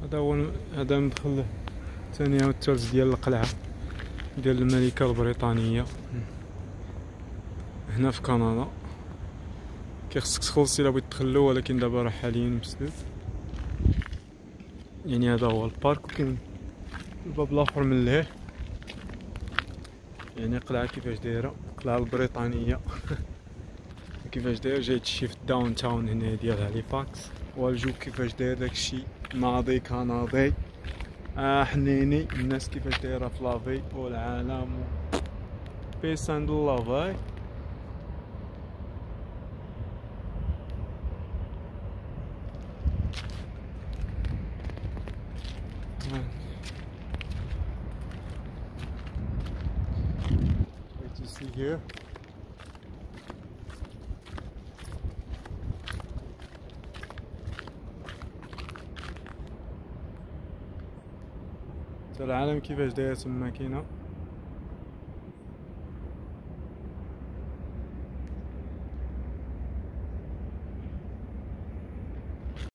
هذا المدخل الثاني والثالث ديال القلعة ديال الملكة البريطانية هنا في كندا. كيخصك تخلصي الا بغيت تدخلو، ولكن دابا راه حاليا مسدود. يعني هذا هو البارك، وكاين الباب الاخر من لهيه. يعني قلعة كيفاش دايرة، القلعة البريطانية كيفاش داير. جاي تشي في الداون تاون هنا ديال هاليفاكس، والجو كيفاش داير داكشي ناضي كناضي. حنيني الناس كيفاش دايره في لافي والعالم بيس اند لاف. What you see here? العالم كيفاش داير تما كاينه